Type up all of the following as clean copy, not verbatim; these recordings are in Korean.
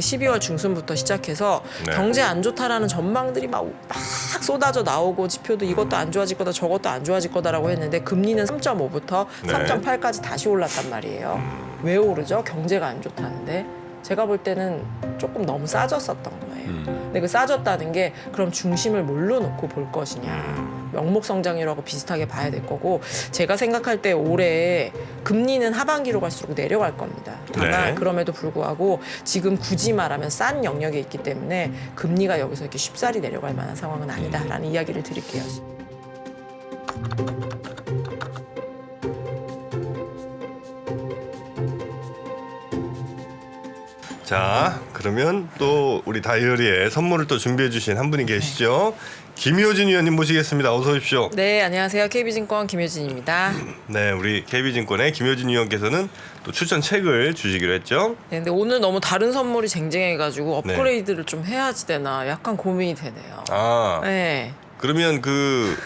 12월 중순부터 시작해서 네. 경제 안 좋다라는 전망들이 막 쏟아져 나오고 지표도 이것도 안 좋아질 거다 저것도 안 좋아질 거다라고 했는데 금리는 3.5부터 네. 3.8까지 다시 올랐단 말이에요. 왜 오르죠? 경제가 안 좋다는데. 제가 볼 때는 조금 너무 싸졌었던 거예요. 근데 그 싸졌다는 게 그럼 중심을 뭘로 놓고 볼 것이냐. 명목 성장률하고 비슷하게 봐야 될 거고 제가 생각할 때 올해 금리는 하반기로 갈수록 내려갈 겁니다. 다만 네. 그럼에도 불구하고 지금 굳이 말하면 싼 영역에 있기 때문에 금리가 여기서 이렇게 쉽사리 내려갈 만한 상황은 아니다라는 이야기를 드릴게요. 자, 그러면 또 우리 다이어리에 선물을 또 준비해 주신 한 분이 계시죠. 김효진 위원님 모시겠습니다. 어서 오십시오. 네, 안녕하세요. KB증권 김효진입니다. 네, 우리 KB증권의 김효진 위원께서는 또 추천 책을 주시기로 했죠. 네, 근데 오늘 너무 다른 선물이 쟁쟁해가지고 업그레이드를 좀 해야지 되나 약간 고민이 되네요. 아, 네, 그러면 그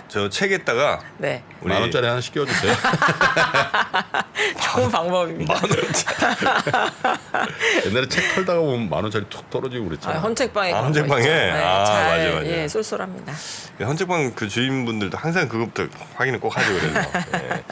저 책에다가 네, 우리 10,000원짜리 하나 시켜주세요. 좋은 방법입니다. 옛날에 책 털다가 보면 10,000원짜리 툭 떨어지고 그랬잖아. 헌책방에 아, 그런 거 헌책방에? 있죠. 네, 아, 잘, 맞아. 예, 쏠쏠합니다. 헌책방 그 주인분들도 항상 그것부터 확인을 꼭 하죠. 그래서 네.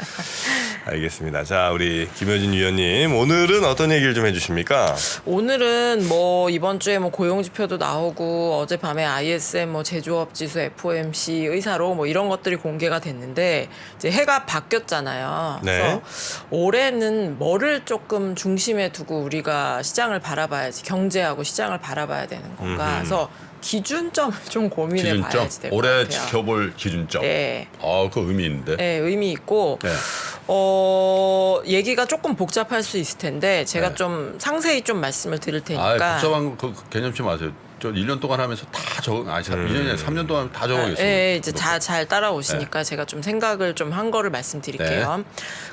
알겠습니다. 자, 우리 김효진 위원님 오늘은 어떤 얘기를 좀 해주십니까? 오늘은 뭐 이번 주에 뭐 고용 지표도 나오고 어젯밤에 ISM 뭐 제조업 지수 FOMC 의사로 뭐 이런 것들이 공개가 됐는데 이제 해가 바뀌었잖아요. 네. 그래서 올해는 뭐를 조금 중심에 두고 우리가 시장을 바라봐야지 경제하고 시장을 바라봐야 되는 건가. 그래서 기준점을 좀 고민해 기준점. 봐야지 될 것 올해 같아요. 지켜볼 기준점. 네. 아, 그 의미 있는데. 네, 의미 있고 네. 얘기가 조금 복잡할 수 있을 텐데 제가 네. 좀 상세히 좀 말씀을 드릴 아, 테니까. 복잡한 거 개념치 마세요. 저 1년 동안 하면서 다 적응, 1년이 아니라 3년 동안 다 적응했어요. 예, 이제 잘 따라오시니까 제가 좀 생각을 좀 한 거를 말씀드릴게요.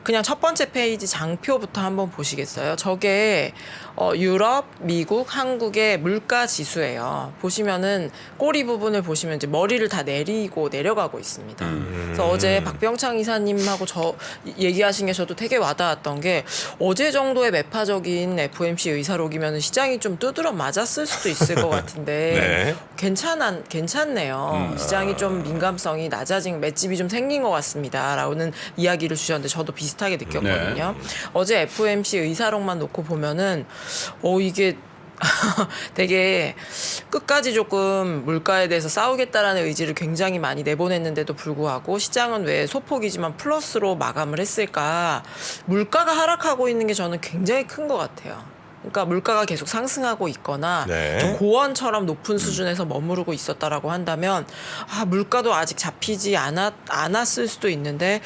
그냥 첫 번째 페이지 장표부터 한번 보시겠어요? 저게 유럽, 미국, 한국의 물가 지수예요. 보시면은 꼬리 부분을 보시면 이제 머리를 다 내리고 내려가고 있습니다. 그래서 어제 박병창 이사님하고 저 얘기하신 게 저도 되게 와닿았던 게 어제 정도의 매파적인 FOMC 의사록이면 시장이 좀 두드러 맞았을 수도 있을 것 같은데 네. 괜찮네요. 시장이 좀 민감성이 낮아진 맷집이 좀 생긴 것 같습니다라는 이야기를 주셨는데 저도 비슷하게 느꼈거든요. 어제 FOMC 의사록만 놓고 보면은 이게 되게 끝까지 조금 물가에 대해서 싸우겠다라는 의지를 굉장히 많이 내보냈는데도 불구하고 시장은 왜 소폭이지만 플러스로 마감을 했을까? 물가가 하락하고 있는 게 저는 굉장히 큰 것 같아요. 그러니까 물가가 계속 상승하고 있거나 네. 좀 고원처럼 높은 수준에서 머무르고 있었다라고 한다면 물가도 아직 잡히지 않았을 수도 있는데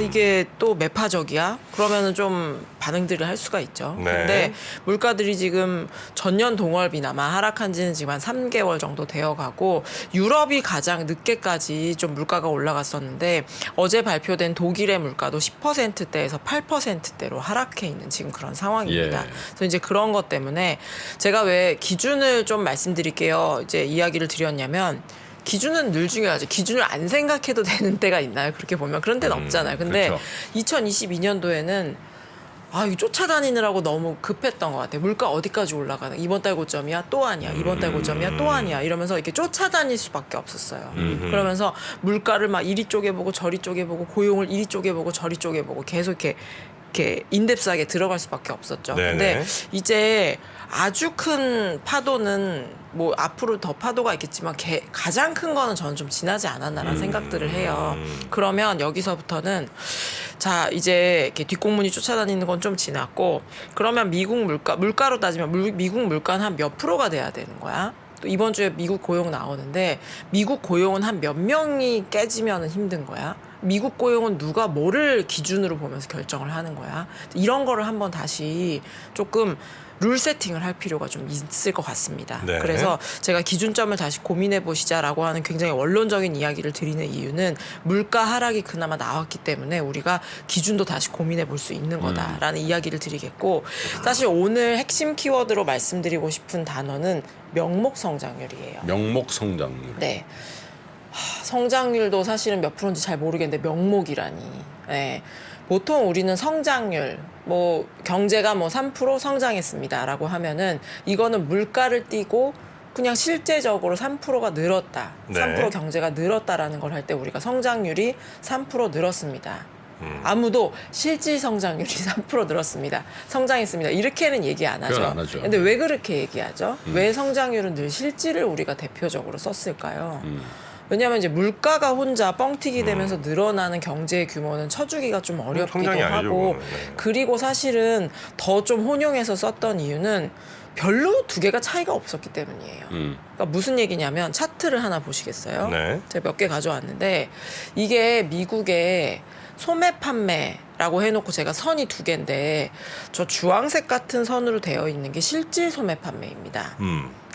이게 또 매파적이야? 그러면은 좀 반응들을 할 수가 있죠. 네. 근데 물가들이 지금 전년 동월비나마 하락한 지는 지금 한 3개월 정도 되어가고 유럽이 가장 늦게까지 좀 물가가 올라갔었는데 어제 발표된 독일의 물가도 10%대에서 8%대로 하락해 있는 지금 그런 상황입니다. 예. 그래서 이제 그런 것 때문에 제가 왜 기준을 좀 말씀드릴게요. 이제 이야기를 드렸냐면 기준은 늘 중요하죠. 기준을 안 생각해도 되는 때가 있나요? 그렇게 보면 그런 때는 없잖아요. 근데 그렇죠. 2022년도에는 이거 쫓아다니느라고 너무 급했던 것 같아요. 물가 어디까지 올라가나? 이번 달 고점이야? 또 아니야. 이번 달 고점이야? 또 아니야. 이러면서 이렇게 쫓아다닐 수밖에 없었어요. 그러면서 물가를 막 이리 쪼개보고 저리 쪼개보고 고용을 이리 쪼개보고 저리 쪼개보고 계속 이렇게 인덱스하게 들어갈 수밖에 없었죠. 네네. 근데 이제 아주 큰 파도는 뭐 앞으로 더 파도가 있겠지만 가장 큰 거는 저는 좀 지나지 않았나라는 생각들을 해요. 그러면 여기서부터는 자 이제 이렇게 뒷공문이 쫓아다니는 건 좀 지났고 그러면 미국 물가로 따지면 미국 물가는 한 몇 프로가 돼야 되는 거야? 또 이번 주에 미국 고용 나오는데 미국 고용은 한 몇 명이 깨지면 힘든 거야? 미국 고용은 누가 뭐를 기준으로 보면서 결정을 하는 거야? 이런 거를 한번 다시 조금 룰 세팅을 할 필요가 좀 있을 것 같습니다. 네. 그래서 제가 기준점을 다시 고민해 보시자라고 하는 굉장히 원론적인 이야기를 드리는 이유는 물가 하락이 그나마 나왔기 때문에 우리가 기준도 다시 고민해 볼 수 있는 거다라는 이야기를 드리겠고 사실 오늘 핵심 키워드로 말씀드리고 싶은 단어는 명목 성장률이에요. 명목 성장률. 네. 성장률도 사실은 몇 프로인지 잘 모르겠는데 명목이라니. 네. 보통 우리는 성장률, 뭐 경제가 뭐 3% 성장했습니다라고 하면은 이거는 물가를 띄고 그냥 실제적으로 3%가 늘었다. 네. 3% 경제가 늘었다라는 걸 할 때 우리가 성장률이 3% 늘었습니다. 아무도 실질 성장률이 3% 늘었습니다. 성장했습니다. 이렇게는 얘기 안 하죠. 그건 안 하죠. 근데 왜 그렇게 얘기하죠? 왜 성장률은 늘 실질을 우리가 대표적으로 썼을까요? 왜냐하면 이제 물가가 혼자 뻥튀기 되면서 늘어나는 경제의 규모는 쳐주기가 좀 어렵기도 성장이 아니죠, 하고 그거는. 네. 그리고 사실은 더 좀 혼용해서 썼던 이유는 별로 두 개가 차이가 없었기 때문이에요. 그러니까 무슨 얘기냐면 차트를 하나 보시겠어요? 네. 제가 몇 개 가져왔는데 이게 미국의 소매 판매라고 해놓고 제가 선이 두 개인데 저 주황색 같은 선으로 되어 있는 게 실질 소매 판매입니다.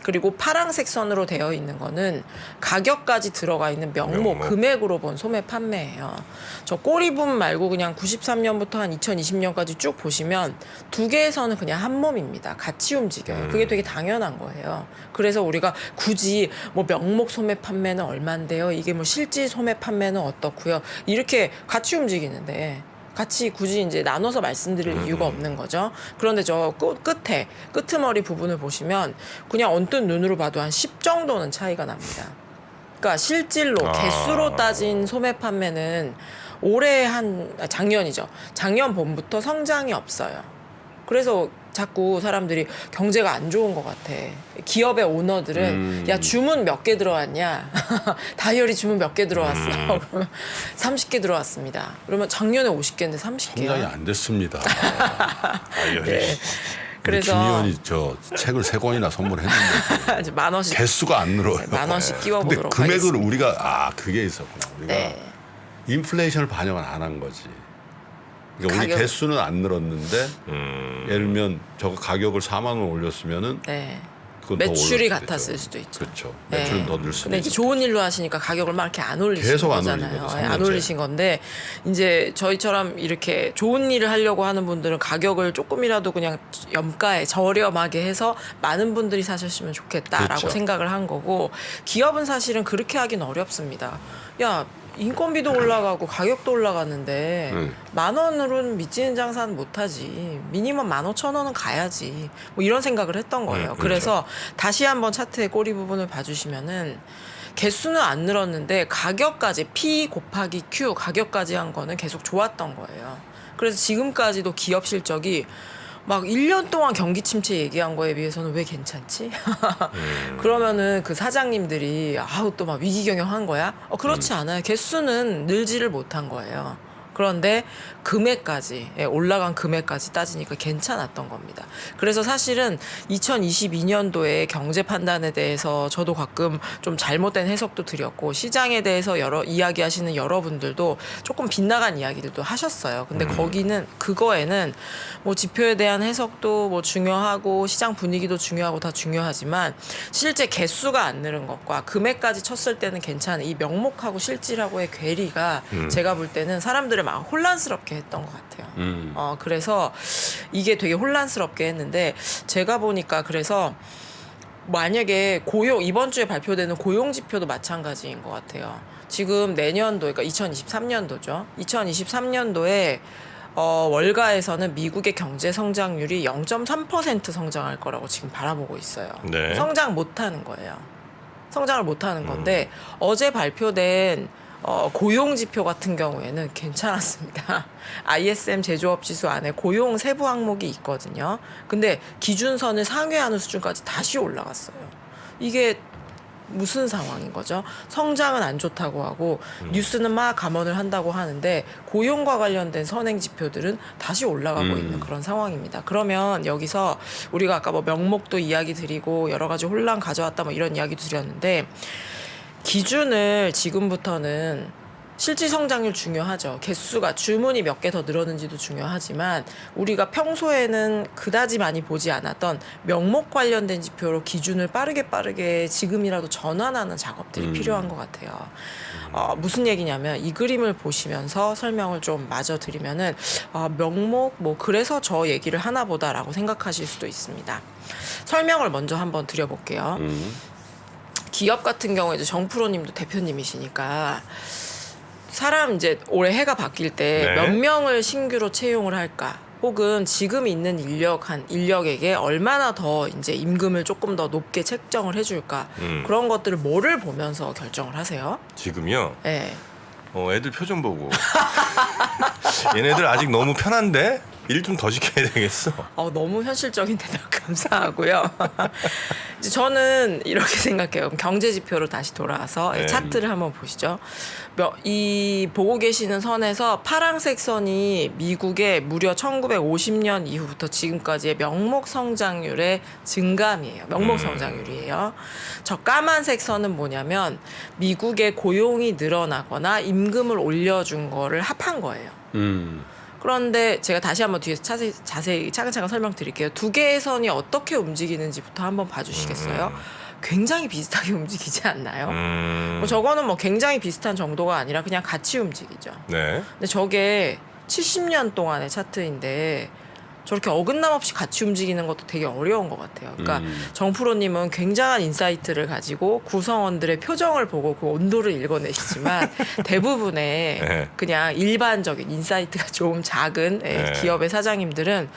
그리고 파란색 선으로 되어 있는 거는 가격까지 들어가 있는 명목, 금액으로 본 소매 판매예요. 저 꼬리 부분 말고 그냥 93년부터 한 2020년까지 쭉 보시면 두 개의 선은 그냥 한 몸입니다. 같이 움직여요. 그게 되게 당연한 거예요. 그래서 우리가 굳이 뭐 명목 소매 판매는 얼만데요? 이게 뭐 실질 소매 판매는 어떻고요? 이렇게 같이 움직이는데 같이 굳이 이제 나눠서 말씀드릴 이유가 없는 거죠. 그런데 저 끝에 끄트머리 부분을 보시면 그냥 언뜻 눈으로 봐도 한 10 정도는 차이가 납니다. 그러니까 실질로 개수로 따진 소매 판매는 올해 작년이죠. 작년 봄부터 성장이 없어요. 그래서 자꾸 사람들이 경제가 안 좋은 것 같아. 기업의 오너들은 야 주문 몇 개 들어왔냐? 다이어리 주문 몇 개 들어왔어? 그러면 30개 들어왔습니다. 그러면 작년에 50개인데 30개야. 성장이 안 됐습니다. 네. 그래서 김 의원이 저 책을 3권이나 선물했는데 이제 10,000원씩 개수가 안 늘어요. 네, 10,000원씩 근데 끼워보도록 금액을 하겠습니다. 우리가 그게 있었구나. 우리가 네. 인플레이션을 반영을 안 한 거지. 그러니까 우리 가격- 개수는 안 늘었는데 예를 들면 저거 가격을 4만 원 올렸으면은 네. 그건 더 매출이 올랐겠죠. 같았을 수도 있죠. 그렇죠. 네. 매출은 더 늘 수도 근데 이제 있죠. 좋은 일로 하시니까 가격을 막 이렇게 안 올리신 계속 안 거잖아요. 올린 거죠, 예, 안 3년째. 올리신 건데 이제 저희처럼 이렇게 좋은 일을 하려고 하는 분들은 가격을 조금이라도 그냥 염가에 저렴하게 해서 많은 분들이 사셨으면 좋겠다라고 그렇죠. 생각을 한 거고 기업은 사실은 그렇게 하긴 어렵습니다. 야 인건비도 올라가고 가격도 올라가는데 10,000원으로는 미치는 장사는 못하지. 미니멈 15,000원은 가야지. 뭐 이런 생각을 했던 거예요. 그렇죠. 그래서 다시 한번 차트의 꼬리 부분을 봐주시면은 개수는 안 늘었는데 가격까지 P 곱하기 Q 가격까지 한 거는 계속 좋았던 거예요. 그래서 지금까지도 기업 실적이 막 1년 동안 경기 침체 얘기한 거에 비해서는 왜 괜찮지? 그러면은 그 사장님들이 아우 또 막 위기 경영한 거야? 그렇지 않아요. 개수는 늘지를 못한 거예요. 그런데 금액까지 올라간 금액까지 따지니까 괜찮았던 겁니다. 그래서 사실은 2022년도에 경제 판단에 대해서 저도 가끔 좀 잘못된 해석도 드렸고 시장에 대해서 여러 이야기하시는 여러분들도 조금 빗나간 이야기들도 하셨어요. 근데 거기는 그거에는 뭐 지표에 대한 해석도 뭐 중요하고 시장 분위기도 중요하고 다 중요하지만 실제 개수가 안 늘은 것과 금액까지 쳤을 때는 괜찮은 이 명목하고 실질하고의 괴리가 제가 볼 때는 사람들을 막 혼란스럽게 했던 것 같아요. 그래서 이게 되게 혼란스럽게 했는데 제가 보니까 그래서 만약에 이번 주에 발표되는 고용 지표도 마찬가지인 것 같아요. 지금 내년도 그러니까 2023년도죠. 2023년도에 월가에서는 미국의 경제 성장률이 0.3% 성장할 거라고 지금 바라보고 있어요. 네. 성장 못하는 거예요. 성장을 못하는 건데 어제 발표된 고용 지표 같은 경우에는 괜찮았습니다. ISM 제조업 지수 안에 고용 세부 항목이 있거든요. 근데 기준선을 상회하는 수준까지 다시 올라갔어요. 이게 무슨 상황인 거죠? 성장은 안 좋다고 하고 뉴스는 막 감언을 한다고 하는데 고용과 관련된 선행 지표들은 다시 올라가고 있는 그런 상황입니다. 그러면 여기서 우리가 아까 뭐 명목도 이야기 드리고 여러 가지 혼란 가져왔다 뭐 이런 이야기도 드렸는데 기준을 지금부터는 실질 성장률 중요하죠. 개수가 주문이 몇 개 더 늘었는지도 중요하지만 우리가 평소에는 그다지 많이 보지 않았던 명목 관련된 지표로 기준을 빠르게 지금이라도 전환하는 작업들이 필요한 것 같아요. 무슨 얘기냐면 이 그림을 보시면서 설명을 좀 마저 드리면은 명목 뭐 그래서 저 얘기를 하나 보다라고 생각하실 수도 있습니다. 설명을 먼저 한번 드려볼게요. 기업 같은 경우에 이제 정프로님도 대표님이시니까 사람 이제 올해 해가 바뀔 때 네. 몇 명을 신규로 채용을 할까? 혹은 지금 있는 인력에게 얼마나 더 이제 임금을 조금 더 높게 책정을 해줄까? 그런 것들을 뭐를 보면서 결정을 하세요? 지금요. 네. 애들 표정 보고 얘네들 아직 너무 편한데 일 좀 더 시켜야 되겠어. 너무 현실적인 대답 감사하고요. 이제 저는 이렇게 생각해요. 그럼 경제 지표로 다시 돌아와서 네. 차트를 한번 보시죠. 이 보고 계시는 선에서 파란색 선이 미국의 무려 1950년 이후부터 지금까지의 명목 성장률의 증감이에요. 명목 성장률이에요. 저 까만색 선은 뭐냐면 미국의 고용이 늘어나거나 임금을 올려준 거를 합한 거예요. 그런데 제가 다시 한번 뒤에서 자세히 차근차근 설명드릴게요. 두 개의 선이 어떻게 움직이는지부터 한번 봐주시겠어요? 굉장히 비슷하게 움직이지 않나요? 뭐 저거는 뭐 굉장히 비슷한 정도가 아니라 그냥 같이 움직이죠. 네. 근데 저게 70년 동안의 차트인데 저렇게 어긋남 없이 같이 움직이는 것도 되게 어려운 것 같아요. 그러니까 정프로님은 굉장한 인사이트를 가지고 구성원들의 표정을 보고 그 온도를 읽어내시지만 대부분의 네. 그냥 일반적인 인사이트가 좀 작은 네. 기업의 사장님들은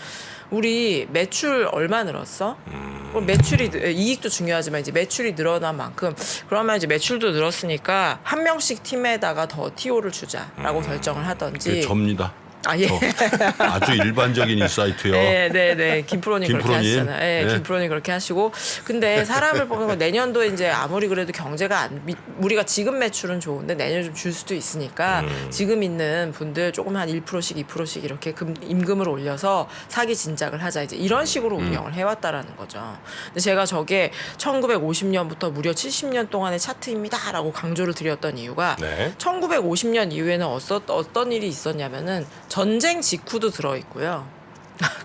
우리 매출 얼마 늘었어? 매출이 이익도 중요하지만 이제 매출이 늘어난 만큼 그러면 이제 매출도 늘었으니까 한 명씩 팀에다가 더 TO를 주자라고 결정을 하던지. 그게 접니다. 예. 아주 일반적인 인사이트요. 네. 김프로님 그렇게 김프로님. 하시잖아요. 네, 네. 김프로님 그렇게 하시고. 근데 사람을 보는 건 내년도에 이제 아무리 그래도 경제가 우리가 지금 매출은 좋은데 내년 좀 줄 수도 있으니까 지금 있는 분들 조금 한 1%씩 2%씩 이렇게 임금을 올려서 사기 진작을 하자. 이제 이런 식으로 운영을 해왔다라는 거죠. 근데 제가 저게 1950년부터 무려 70년 동안의 차트입니다라고 강조를 드렸던 이유가 네. 1950년 이후에는 어떤 일이 있었냐면은 전쟁 직후도 들어있고요.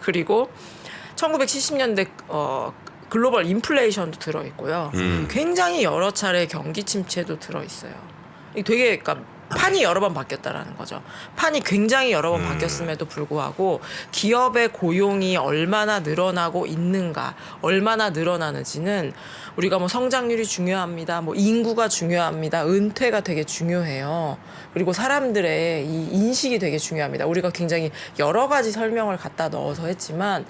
그리고 1970년대 글로벌 인플레이션도 들어있고요. 굉장히 여러 차례 경기 침체도 들어있어요. 이게 되게 그러니까 판이 여러 번 바뀌었다라는 거죠. 판이 굉장히 여러 번 바뀌었음에도 불구하고 기업의 고용이 얼마나 늘어나고 있는가, 얼마나 늘어나는지는 우리가 뭐 성장률이 중요합니다, 뭐 인구가 중요합니다, 은퇴가 되게 중요해요. 그리고 사람들의 이 인식이 되게 중요합니다. 우리가 굉장히 여러 가지 설명을 갖다 넣어서 했지만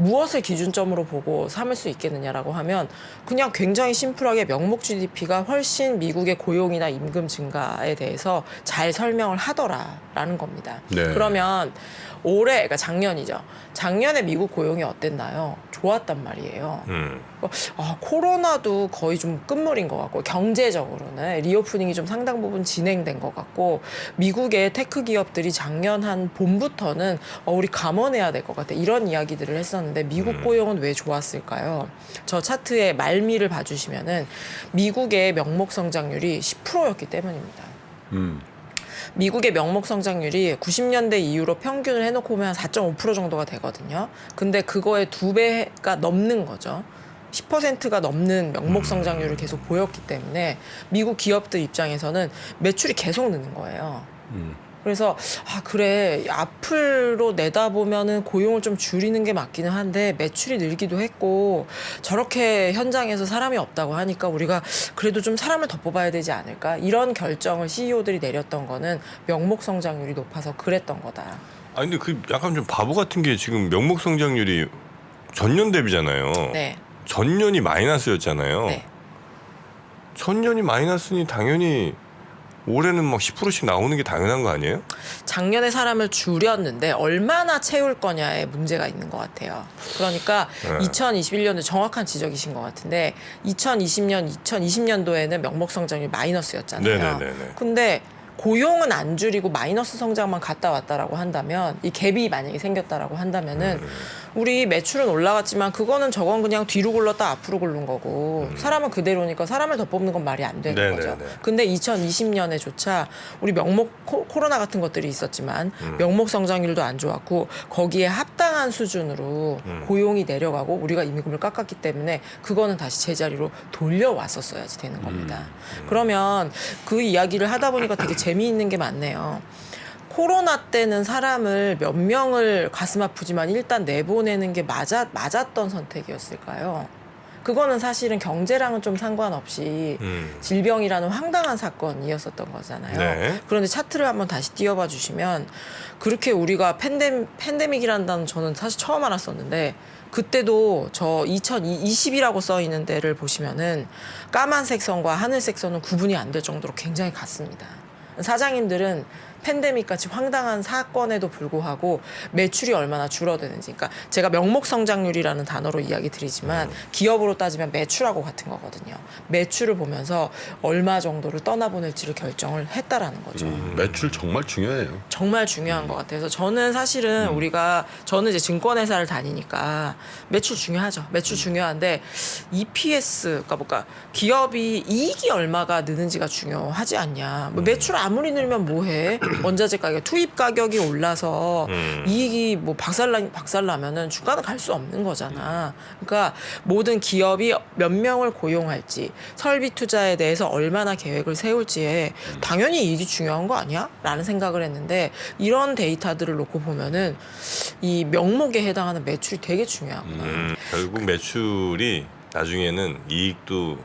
무엇을 기준점으로 보고 삼을 수 있겠느냐라고 하면 그냥 굉장히 심플하게 명목 GDP가 훨씬 미국의 고용이나 임금 증가에 대해서 잘 설명을 하더라라는 겁니다. 네. 그러면 올해, 그러니까 작년이죠. 작년에 미국 고용이 어땠나요? 좋았단 말이에요. 코로나도 거의 좀 끝물인 것 같고 경제적으로는 리오프닝이 좀 상당 부분 진행된 것 같고 미국의 테크 기업들이 작년 한 봄부터는 우리 감원해야 될 것 같아 이런 이야기들을 했었는데 미국 고용은 왜 좋았을까요? 저 차트의 말미를 봐주시면은 미국의 명목 성장률이 10%였기 때문입니다. 미국의 명목 성장률이 90년대 이후로 평균을 해놓고 보면 4.5% 정도가 되거든요. 근데 그거의 2배가 넘는 거죠. 10%가 넘는 명목 성장률을 계속 보였기 때문에 미국 기업들 입장에서는 매출이 계속 느는 거예요. 그래서 그래 앞으로 내다보면은 고용을 좀 줄이는 게 맞기는 한데 매출이 늘기도 했고 저렇게 현장에서 사람이 없다고 하니까 우리가 그래도 좀 사람을 더 뽑아야 되지 않을까 이런 결정을 CEO들이 내렸던 거는 명목 성장률이 높아서 그랬던 거다. 근데 그 약간 좀 바보 같은 게 지금 명목 성장률이 전년 대비잖아요. 네. 전년이 마이너스였잖아요. 네. 전년이 마이너스니 당연히 올해는 막 10%씩 나오는 게 당연한 거 아니에요? 작년에 사람을 줄였는데 얼마나 채울 거냐에 문제가 있는 것 같아요. 그러니까 2021년도 정확한 지적이신 것 같은데 2020년도에는 명목 성장률이 마이너스였잖아요. 네네네네. 근데 고용은 안 줄이고 마이너스 성장만 갔다 왔다라고 한다면 이 갭이 만약에 생겼다라고 한다면은 우리 매출은 올라갔지만 그거는 저건 그냥 뒤로 굴렀다 앞으로 굴른 거고 사람은 그대로니까 사람을 더 뽑는 건 말이 안 되는 네네네. 거죠. 근데 2020년에조차 우리 명목 코로나 같은 것들이 있었지만 명목 성장률도 안 좋았고 거기에 합당한 수준으로 고용이 내려가고 우리가 임금을 깎았기 때문에 그거는 다시 제자리로 돌려왔었어야지 되는 겁니다. 그러면 그 이야기를 하다 보니까 되게 재미있는 게 많네요. 코로나 때는 사람을 몇 명을 가슴 아프지만 일단 내보내는 게 맞았던 선택이었을까요? 그거는 사실은 경제랑은 좀 상관없이 질병이라는 황당한 사건이었었던 거잖아요. 네. 그런데 차트를 한번 다시 띄워봐 주시면 그렇게 우리가 팬데믹이라는 단어 저는 사실 처음 알았었는데 그때도 저 2020이라고 써 있는 데를 보시면은 까만색 선과 하늘색 선은 구분이 안 될 정도로 굉장히 같습니다. 사장님들은 팬데믹 같이 황당한 사건에도 불구하고 매출이 얼마나 줄어드는지, 그러니까 제가 명목 성장률이라는 단어로 이야기 드리지만 기업으로 따지면 매출하고 같은 거거든요. 매출을 보면서 얼마 정도를 떠나보낼지를 결정을 했다라는 거죠. 매출 정말 중요해요. 정말 중요한 것 같아요. 그래서 저는 사실은 저는 이제 증권회사를 다니니까 매출 중요하죠. 매출 중요한데 EPS, 그러니까 기업이 이익이 얼마가 느는지가 중요하지 않냐. 뭐 매출 아무리 늘면 뭐해? 원자재 가격, 투입 가격이 올라서 이익이 뭐 박살나면은 주가는 갈 수 없는 거잖아. 그러니까 모든 기업이 몇 명을 고용할지, 설비 투자에 대해서 얼마나 계획을 세울지에 당연히 이익이 중요한 거 아니야? 라는 생각을 했는데 이런 데이터들을 놓고 보면은 이 명목에 해당하는 매출이 되게 중요하구나. 결국 매출이 나중에는 이익도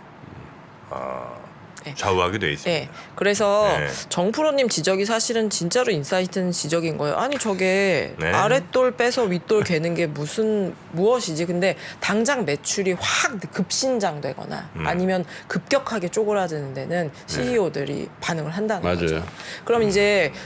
네. 좌우하게 돼 있습니다. 네. 그래서 네. 정프로님 지적이 사실은 진짜로 인사이트는 지적인 거예요. 아니 저게 네. 아랫돌 빼서 윗돌 개는 게 무엇이지? 근데 당장 매출이 확 급신장되거나 아니면 급격하게 쪼그라드는 데는 CEO들이 반응을 한다는 맞아요. 거죠. 그럼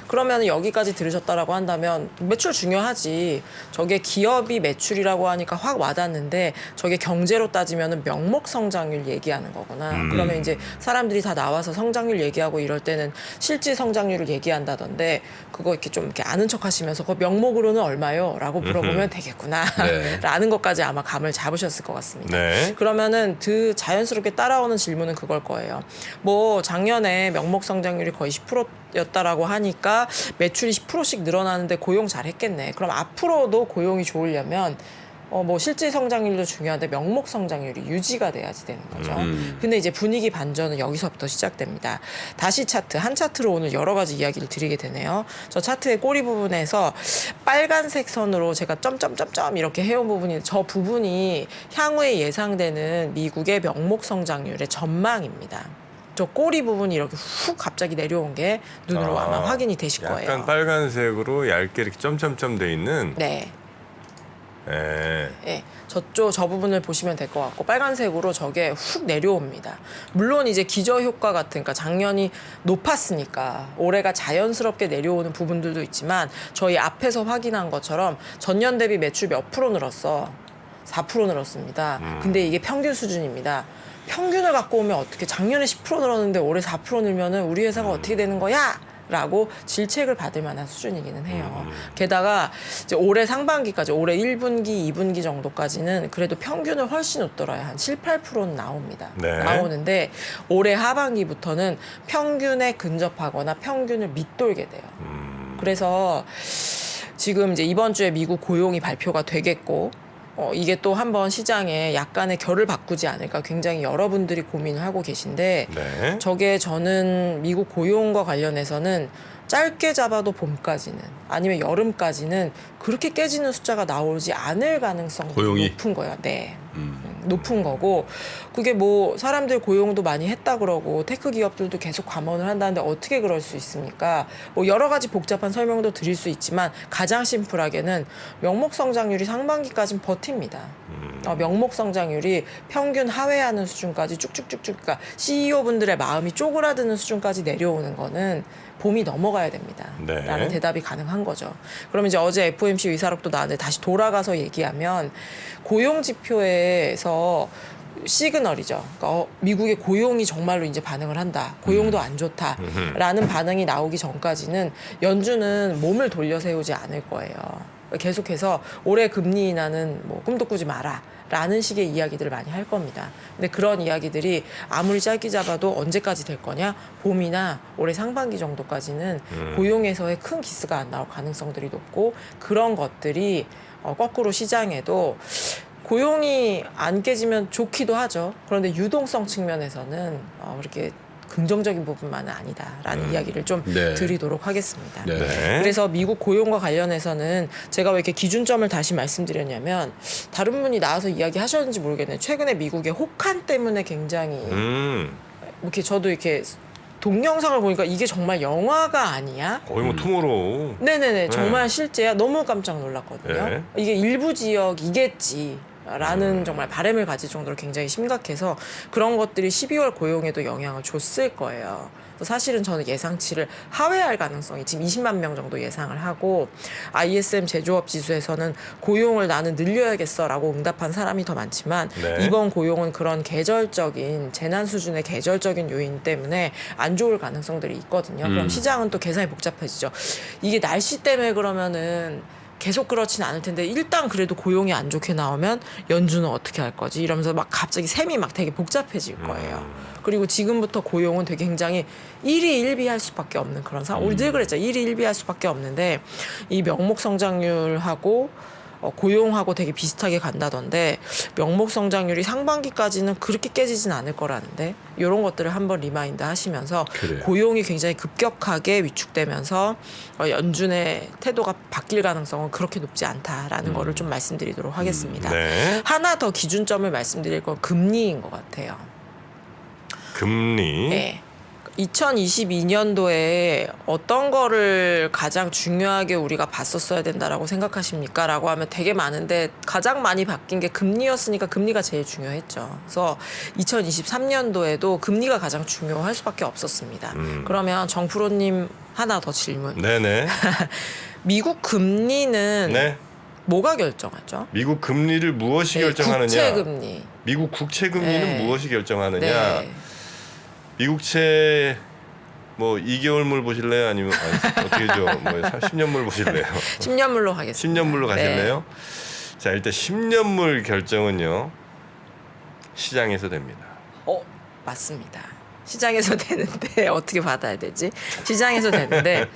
그러면 여기까지 들으셨다라고 한다면 매출 중요하지. 저게 기업이 매출이라고 하니까 확 와닿는데 저게 경제로 따지면은 명목 성장률 얘기하는 거구나. 그러면 이제 사람들이 다 나와서 성장률 얘기하고 이럴 때는 실질 성장률을 얘기한다던데 그거 이렇게 좀 이렇게 아는 척 하시면서 그 명목으로는 얼마요? 라고 물어보면 되겠구나. 네. 라는 것까지 아마 감을 잡으셨을 것 같습니다. 네. 그러면은 자연스럽게 따라오는 질문은 그걸 거예요. 뭐 작년에 명목 성장률이 거의 10%였다라고 하니까 매출이 10%씩 늘어나는데 고용 잘했겠네. 그럼 앞으로도 고용이 좋으려면 뭐 실질 성장률도 중요한데 명목 성장률이 유지가 돼야지 되는 거죠. 근데 이제 분위기 반전은 여기서부터 시작됩니다. 다시 한 차트로 오늘 여러 가지 이야기를 드리게 되네요. 저 차트의 꼬리 부분에서 빨간색 선으로 제가 점점점점 이렇게 해온 부분이 저 부분이 향후에 예상되는 미국의 명목 성장률의 전망입니다. 저 꼬리 부분이 이렇게 훅 갑자기 내려온 게 눈으로 아마 확인이 되실 거예요. 약간 빨간색으로 얇게 이렇게 점점점 돼 있는. 네. 예. 예, 저 부분을 보시면 될 것 같고 빨간색으로 저게 훅 내려옵니다. 물론 이제 기저 효과 같은, 그러니까 작년이 높았으니까 올해가 자연스럽게 내려오는 부분들도 있지만 저희 앞에서 확인한 것처럼 전년 대비 매출 몇 프로 늘었어? 4% 늘었습니다. 근데 이게 평균 수준입니다. 평균을 갖고 오면 어떻게 작년에 10% 늘었는데 올해 4% 늘면은 우리 회사가 어떻게 되는 거야? 라고 질책을 받을 만한 수준이기는 해요. 게다가 이제 올해 상반기까지, 올해 1분기, 2분기 정도까지는 그래도 평균을 훨씬 웃돌아야 한 7, 8%는 나옵니다. 네. 나오는데 올해 하반기부터는 평균에 근접하거나 평균을 밑돌게 돼요. 그래서 지금 이제 이번 주에 미국 고용이 발표가 되겠고 이게 또 한번 시장에 약간의 결을 바꾸지 않을까 굉장히 여러분들이 고민을 하고 계신데 네. 저게 저는 미국 고용과 관련해서는 짧게 잡아도 봄까지는 아니면 여름까지는 그렇게 깨지는 숫자가 나오지 않을 가능성이 고용이? 높은 거예요. 네. 높은 거고 그게 뭐 사람들 고용도 많이 했다 그러고 테크 기업들도 계속 감원을 한다는데 어떻게 그럴 수 있습니까? 뭐 여러 가지 복잡한 설명도 드릴 수 있지만 가장 심플하게는 명목 성장률이 상반기까지는 버팁니다. 명목 성장률이 평균 하회하는 수준까지 쭉쭉쭉쭉, 그러니까 CEO 분들의 마음이 쪼그라드는 수준까지 내려오는 거는 봄이 넘어가야 됩니다. 네. 라는 대답이 가능한 거죠. 그럼 이제 어제 FOMC 의사록도 나왔는데 다시 돌아가서 얘기하면 고용 지표에서 시그널이죠. 그러니까 미국의 고용이 정말로 이제 반응을 한다. 고용도 안 좋다라는 반응이 나오기 전까지는 연준은 몸을 돌려 세우지 않을 거예요. 계속해서 올해 금리 인하는 뭐 꿈도 꾸지 마라. 라는 식의 이야기들을 많이 할 겁니다. 근데 그런 이야기들이 아무리 짧게 잡아도 언제까지 될 거냐? 봄이나 올해 상반기 정도까지는 고용에서의 큰 기스가 안 나올 가능성들이 높고 그런 것들이 거꾸로 시장에도 고용이 안 깨지면 좋기도 하죠. 그런데 유동성 측면에서는 그렇게 긍정적인 부분만은 아니다라는 이야기를 좀 네. 드리도록 하겠습니다. 네. 네. 그래서 미국 고용과 관련해서서 제가 왜 이렇게 기준점을 다시 말씀드렸냐면 다른 분이 나와서 이야기하셨는지 모르겠네요. 최근에 미국의 혹한 때문에 굉장히 이렇게 저도 이렇게 동영상을 보니까 이게 정말 영화가 아니야? 거의 뭐 투모로우. 네네네 정말 실제야. 너무 깜짝 놀랐거든요. 네. 이게 일부 지역이겠지. 라는 정말 바람을 가질 정도로 굉장히 심각해서 그런 것들이 12월 고용에도 영향을 줬을 거예요. 그래서 사실은 저는 예상치를 하회할 가능성이 지금 20만 명 정도 예상을 하고 ISM 제조업 지수에서는 고용을 나는 늘려야겠어라고 응답한 사람이 더 많지만 네. 이번 고용은 그런 계절적인 재난 수준의 계절적인 요인 때문에 안 좋을 가능성들이 있거든요. 그럼 시장은 또 계산이 복잡해지죠. 이게 날씨 때문에 그러면은 계속 그렇진 않을 텐데 일단 그래도 고용이 안 좋게 나오면 연준은 어떻게 할 거지 이러면서 막 갑자기 셈이 막 되게 복잡해질 거예요. 그리고 지금부터 고용은 되게 굉장히 일희일비할 수밖에 없는 그런 상황. 우리 늘 그랬죠. 일희일비할 수밖에 없는데 이 명목 성장률하고 고용하고 되게 비슷하게 간다던데 명목 성장률이 상반기까지는 그렇게 깨지진 않을 거라는데 이런 것들을 한번 리마인드 하시면서 그래요. 고용이 굉장히 급격하게 위축되면서 연준의 태도가 바뀔 가능성은 그렇게 높지 않다라는 거를 좀 말씀드리도록 하겠습니다. 네. 하나 더 기준점을 말씀드릴 건 금리인 것 같아요. 금리. 네. 2022년도에 어떤 거를 가장 중요하게 우리가 봤었어야 된다라고 생각하십니까? 라고 하면 되게 많은데 가장 많이 바뀐 게 금리였으니까 금리가 제일 중요했죠. 그래서 2023년도에도 금리가 가장 중요할 수밖에 없었습니다. 그러면 정프로님 하나 더 질문. 네네. 미국 금리는 네. 뭐가 결정하죠? 미국 금리를 무엇이 네, 결정하느냐? 국채 금리. 미국 국채 금리는 네. 무엇이 결정하느냐? 네. 미국채 뭐 2개월물 보실래요? 아니면 어떻게죠? 뭐 10년물 보실래요? 10년물로 가겠습니다. 10년물로 가실래요? 자, 일단 10년물 결정은요. 시장에서 됩니다. 맞습니다. 시장에서 되는데 어떻게 받아야 되지? 시장에서 되는데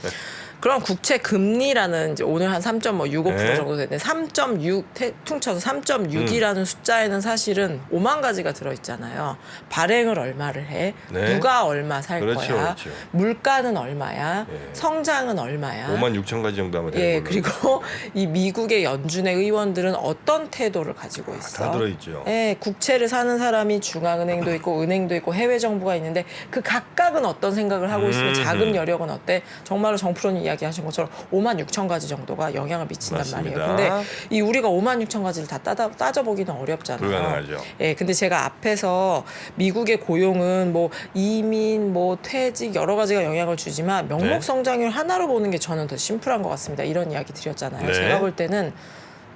그럼 국채 금리라는 이제 오늘 한 3.65% 네. 정도 되는데 3.6 퉁쳐서 3.6이라는 숫자에는 사실은 5만 가지가 들어 있잖아요. 발행을 얼마를 해? 네. 누가 얼마 살 그렇죠, 거야? 그렇죠. 물가는 얼마야? 네. 성장은 얼마야? 5만 6천 가지 정도 하면 되는 예, 걸로. 그리고 이 미국의 연준의 의원들은 어떤 태도를 가지고 있어? 다 들어있죠. 예, 국채를 사는 사람이 중앙은행도 있고 은행도 있고 해외 정부가 있는데 그 각각은 어떤 생각을 하고 있으면 자금 여력은 어때? 정말로 정프로님 이야기하신 것처럼 5만 6천 가지 정도가 영향을 미친단 맞습니다. 말이에요. 근데 이 우리가 5만 6천 가지를 다 따져보기는 어렵잖아요. 불가능하죠. 예, 근데 제가 앞에서 미국의 고용은 뭐 이민, 뭐 퇴직 여러 가지가 영향을 주지만 명목 네. 성장률 하나로 보는 게 저는 더 심플한 것 같습니다. 이런 이야기 드렸잖아요. 네. 제가 볼 때는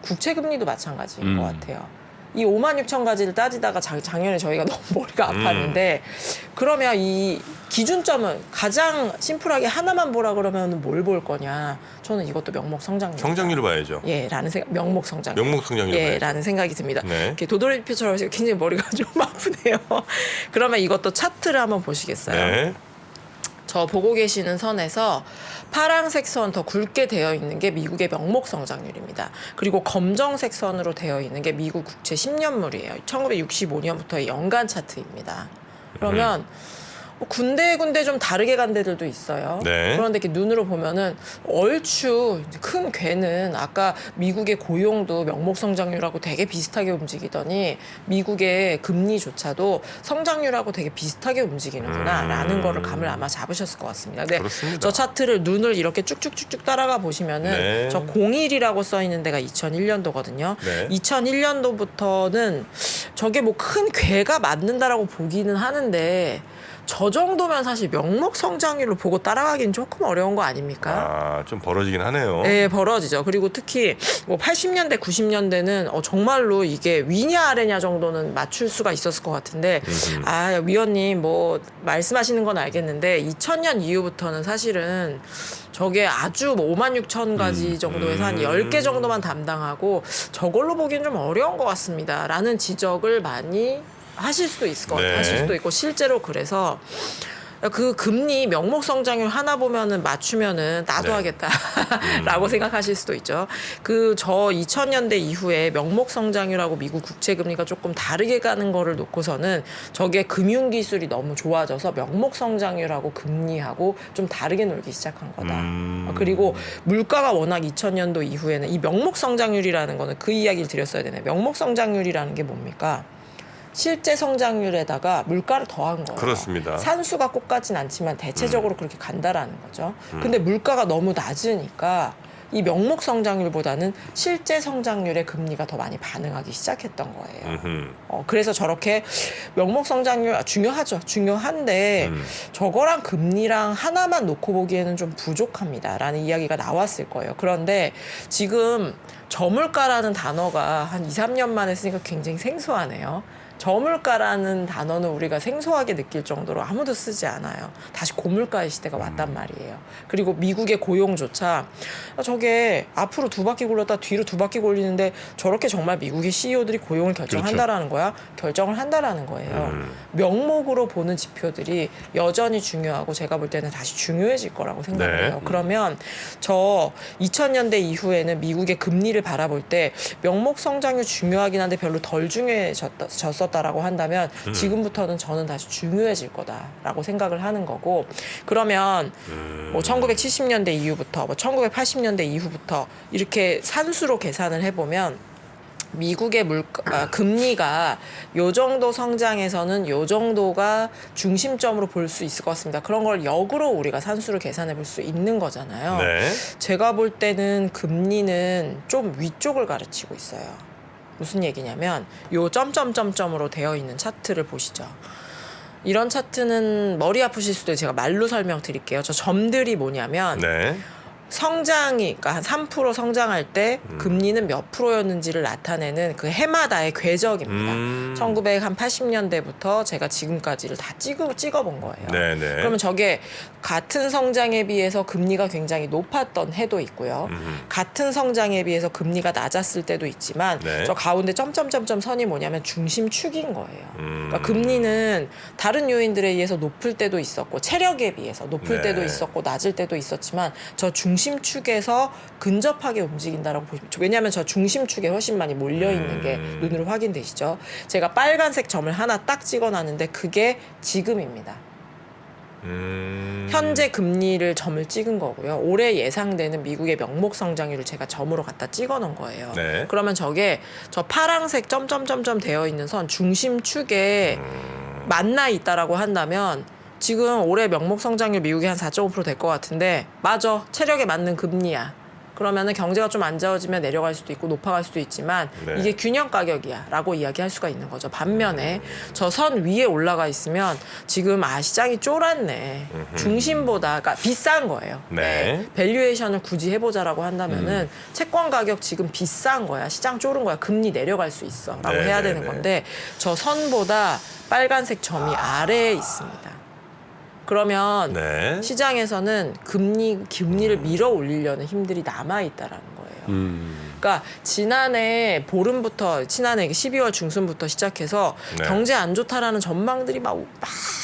국채 금리도 마찬가지인 것 같아요. 이 5만 6천 가지를 따지다가 작년에 저희가 너무 머리가 아팠는데 그러면 이 기준점은 가장 심플하게 하나만 보라 그러면 뭘 볼 거냐? 저는 이것도 명목 성장률. 성장률을 봐야죠. 예, 라는 생각, 명목 성장률. 명목 성장률을 예, 봐야죠. 라는 생각이 듭니다. 네. 이렇게 도돌이표처럼 해서 굉장히 머리가 좀 아프네요. 그러면 이것도 차트를 한번 보시겠어요? 네. 저 보고 계시는 선에서 파란색 선 더 굵게 되어 있는 게 미국의 명목 성장률입니다. 그리고 검정색 선으로 되어 있는 게 미국 국채 10년물이에요. 1965년부터의 연간 차트입니다. 그러면 군데군데 좀 다르게 간 데들도 있어요. 네. 그런데 이렇게 눈으로 보면은 얼추 큰 괴는 아까 미국의 고용도 명목 성장률하고 되게 비슷하게 움직이더니 미국의 금리조차도 성장률하고 되게 비슷하게 움직이는구나라는 거를 감을 아마 잡으셨을 것 같습니다. 근데 그렇습니다. 저 차트를 눈을 이렇게 쭉쭉쭉쭉 따라가 보시면은 네. 저 01이라고 써 있는 데가 2001년도거든요. 네. 2001년도부터는 저게 뭐 큰 괴가 맞는다라고 보기는 하는데 저 정도면 사실 명목 성장률로 보고 따라가기는 조금 어려운 거 아닙니까? 좀 벌어지긴 하네요. 네, 벌어지죠. 그리고 특히 뭐 80년대, 90년대는 정말로 이게 위냐 아래냐 정도는 맞출 수가 있었을 것 같은데 위원님 뭐 말씀하시는 건 알겠는데 2000년 이후부터는 사실은 저게 아주 뭐 5만 6천 가지 정도에서 한 10개 정도만 담당하고 저걸로 보기엔 좀 어려운 것 같습니다. 라는 지적을 많이 하실 수도 있을 것 같아요. 네. 하실 수도 있고 실제로 그래서 그 금리 명목 성장률 하나 보면은 맞추면은 나도 네. 하겠다라고 생각하실 수도 있죠. 그 저 2000년대 이후에 명목 성장률하고 미국 국채 금리가 조금 다르게 가는 거를 놓고서는 저게 금융 기술이 너무 좋아져서 명목 성장률하고 금리하고 좀 다르게 놀기 시작한 거다. 그리고 물가가 워낙 2000년도 이후에는 이 명목 성장률이라는 거는 그 이야기를 드렸어야 되네. 명목 성장률이라는 게 뭡니까? 실제 성장률에다가 물가를 더한 거예요. 그렇습니다. 산수가 꼭 같진 않지만 대체적으로 그렇게 간다라는 거죠. 근데 물가가 너무 낮으니까 이 명목 성장률보다는 실제 성장률에 금리가 더 많이 반응하기 시작했던 거예요. 그래서 저렇게 명목 성장률 중요하죠. 중요한데 저거랑 금리랑 하나만 놓고 보기에는 좀 부족합니다라는 이야기가 나왔을 거예요. 그런데 지금 저물가라는 단어가 한 2, 3년 만에 쓰니까 굉장히 생소하네요. 저물가라는 단어는 우리가 생소하게 느낄 정도로 아무도 쓰지 않아요. 다시 고물가의 시대가 왔단 말이에요. 그리고 미국의 고용조차 저게 앞으로 두 바퀴 굴렀다 뒤로 두 바퀴 굴리는데 저렇게 정말 미국의 CEO들이 고용을 결정한다라는 거야? 결정을 한다라는 거예요. 명목으로 보는 지표들이 여전히 중요하고 제가 볼 때는 다시 중요해질 거라고 생각해요. 네. 그러면 저 2000년대 이후에는 미국의 금리를 바라볼 때 명목 성장률 중요하긴 한데 별로 덜 중요해졌다라고 한다면 지금부터는 저는 다시 중요해질 거다라고 생각을 하는 거고 그러면 뭐 1970년대 이후부터 뭐 1980년대 이후부터 이렇게 산수로 계산을 해보면 미국의 금리가 요 정도 성장에서는 요 정도가 중심점으로 볼 수 있을 것 같습니다. 그런 걸 역으로 우리가 산수를 계산해 볼 수 있는 거잖아요. 네. 제가 볼 때는 금리는 좀 위쪽을 가르치고 있어요. 무슨 얘기냐면 요 점점점점으로 되어 있는 차트를 보시죠. 이런 차트는 머리 아프실 수도 있어요. 제가 말로 설명드릴게요. 저 점들이 뭐냐면 네. 성장이 그러니까 한 3% 성장할 때 금리는 몇 프로였는지를 나타내는 그 해마다의 궤적입니다. 1980년대부터 제가 지금까지를 다 찍어본 거예요. 네네. 그러면 저게 같은 성장에 비해서 금리가 굉장히 높았던 해도 있고요. 같은 성장에 비해서 금리가 낮았을 때도 있지만 네. 저 가운데 점점점점 선이 뭐냐면 중심축인 거예요. 그러니까 금리는 다른 요인들에 의해서 높을 때도 있었고 체력에 비해서 높을 네. 때도 있었고 낮을 때도 있었지만 저 중심축에서 근접하게 움직인다라고 보시면 왜냐하면 저 중심축에 훨씬 많이 몰려 있는 게 눈으로 확인되시죠. 제가 빨간색 점을 하나 딱 찍어놨는데 그게 지금입니다. 현재 금리를 점을 찍은 거고요. 올해 예상되는 미국의 명목 성장률을 제가 점으로 갖다 찍어 놓은 거예요. 네. 그러면 저게 저 파란색 점점점점 되어 있는 선 중심축에 만나 있다라고 한다면 지금 올해 명목 성장률 미국이 한 4.5% 될 것 같은데 맞아. 체력에 맞는 금리야. 그러면은 경제가 좀 안 좋아지면 내려갈 수도 있고 높아갈 수도 있지만 네. 이게 균형 가격이야 라고 이야기할 수가 있는 거죠. 반면에 저 선 위에 올라가 있으면 지금 시장이 쫄았네. 중심보다 그러니까 비싼 거예요. 네. 밸류에이션을 굳이 해보자라고 한다면은 채권 가격 지금 비싼 거야. 시장 쫄은 거야. 금리 내려갈 수 있어 라고 네, 해야 네, 되는 네. 건데 저 선보다 빨간색 점이 아래에 있습니다. 그러면 네. 시장에서는 금리를 밀어 올리려는 힘들이 남아 있다라는 거예요. 그러니까 지난해 보름부터 지난해 12월 중순부터 시작해서 네. 경제 안 좋다라는 전망들이 막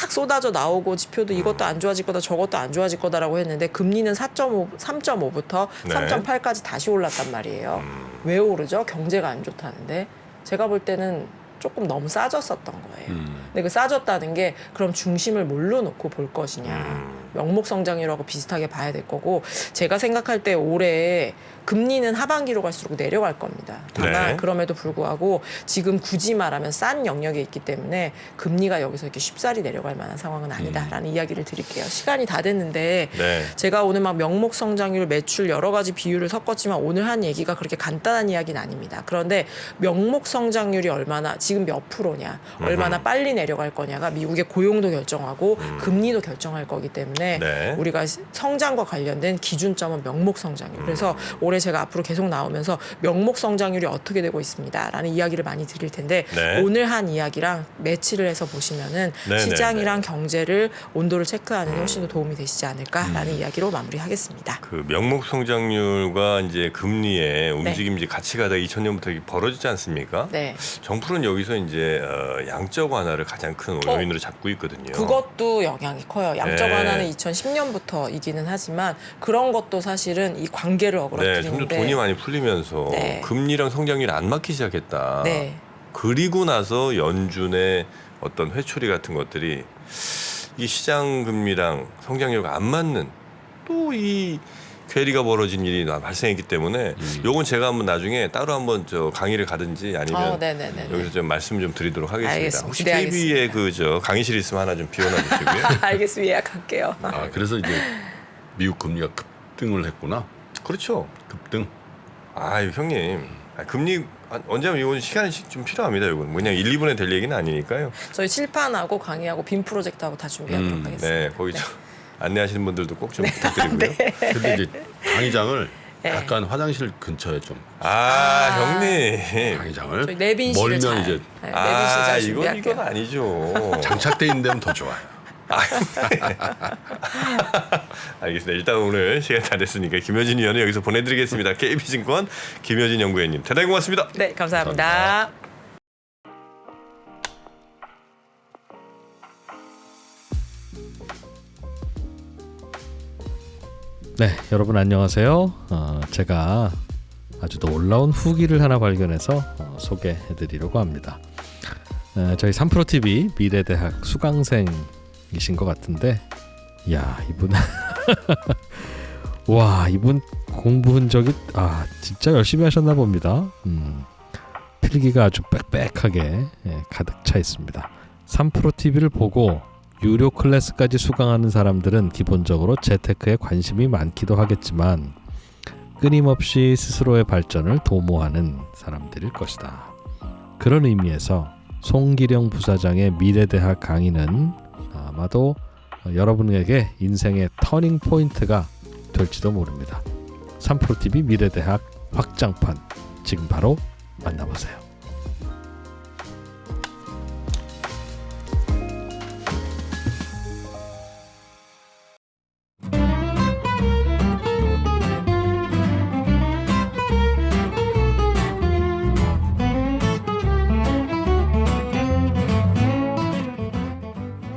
쏟아져 나오고 지표도 이것도 안 좋아질 거다 저것도 안 좋아질 거다라고 했는데 금리는 3.5부터 네. 3.8까지 다시 올랐단 말이에요. 왜 오르죠? 경제가 안 좋다는데 제가 볼 때는 조금 너무 싸졌었던 거예요. 근데 그 싸졌다는 게 그럼 중심을 뭘로 놓고 볼 것이냐. 명목 성장률하고 비슷하게 봐야 될 거고 제가 생각할 때 올해 금리는 하반기로 갈수록 내려갈 겁니다. 다만 네. 그럼에도 불구하고 지금 굳이 말하면 싼 영역에 있기 때문에 금리가 여기서 이렇게 쉽사리 내려갈 만한 상황은 아니다라는 이야기를 드릴게요. 시간이 다 됐는데 네. 제가 오늘 막 명목 성장률, 매출 여러 가지 비율을 섞었지만 오늘 한 얘기가 그렇게 간단한 이야기는 아닙니다. 그런데 명목 성장률이 얼마나 지금 몇 프로냐, 얼마나 빨리 내려갈 거냐가 미국의 고용도 결정하고 금리도 결정할 거기 때문에 때문에 네. 우리가 성장과 관련된 기준점은 명목 성장률. 그래서 올해 제가 앞으로 계속 나오면서 명목 성장률이 어떻게 되고 있습니다라는 이야기를 많이 드릴 텐데 네. 오늘 한 이야기랑 매치를 해서 보시면은 네, 시장이랑 경제를 온도를 체크하는 데 훨씬 더 도움이 되시지 않을까라는 이야기로 마무리하겠습니다. 그 명목 성장률과 이제 금리의 움직임이 이제 같이 가다 2000년부터 벌어지지 않습니까? 네. 정프는 여기서 이제 양적 완화를 가장 큰 요인으로 잡고 있거든요. 그것도 영향이 커요. 양적 네. 완화는 2010년부터이기는 하지만 그런 것도 사실은 이 관계를 네, 어그러뜨리는데 점점 돈이 많이 풀리면서 네. 금리랑 성장률이 안 맞기 시작했다. 네. 그리고 나서 연준의 어떤 회초리 같은 것들이 이 시장 금리랑 성장률과 안 맞는 또 이 괴리가 벌어진 일이 발생했기 때문에 요건 제가 한번 나중에 따로 한번 저 강의를 가든지 아니면 네네네. 여기서 좀 말씀 좀 드리도록 하겠습니다. 알겠습니다. 혹시 기대하겠습니다. KB에 그 저 강의실 있으면 하나 좀 비워놔 주시고요. 알겠습니다. 예약할게요. 아, 그래서 이제 미국 금리가 급등을 했구나. 그렇죠. 급등. 아유 형님 금리 언제 하면 이건 시간이 좀 필요합니다. 이건 그냥 1, 2분에 될 얘기는 아니니까요. 저희 칠판하고 강의하고 빔 프로젝트하고 다 준비하도록 하겠습니다. 네, 거기 저 안내하시는 분들도 꼭 좀 부탁드리고요. 근데 이제 강의장을 네. 약간 화장실 근처에 좀 형님. 강의장을 저희 내빈실을 멀면 잘, 이제 네, 내빈실 잘 준비할게요. 이건 아니죠. 장착돼 있는 데면 더 좋아요. 알겠습니다. 일단 오늘 시간 다 됐으니까 김효진 위원은 여기서 보내드리겠습니다. KB증권 김효진 연구위원님 대단히 고맙습니다. 네, 감사합니다. 감사합니다. 네, 여러분 안녕하세요. 제가 아주 놀라운 후기를 하나 발견해서 소개해드리려고 합니다. 저희 3프로TV 미래대학 수강생이신 것 같은데, 야 이분 와 이분 공부 흔적이 진짜 열심히 하셨나 봅니다. 필기가 아주 빽빽하게 가득 차 있습니다. 3프로TV를 보고 유료 클래스까지 수강하는 사람들은 기본적으로 재테크에 관심이 많기도 하겠지만 끊임없이 스스로의 발전을 도모하는 사람들일 것이다. 그런 의미에서 송기령 부사장의 미래대학 강의는 아마도 여러분에게 인생의 터닝 포인트가 될지도 모릅니다. 3프로TV 미래대학 확장판 지금 바로 만나보세요.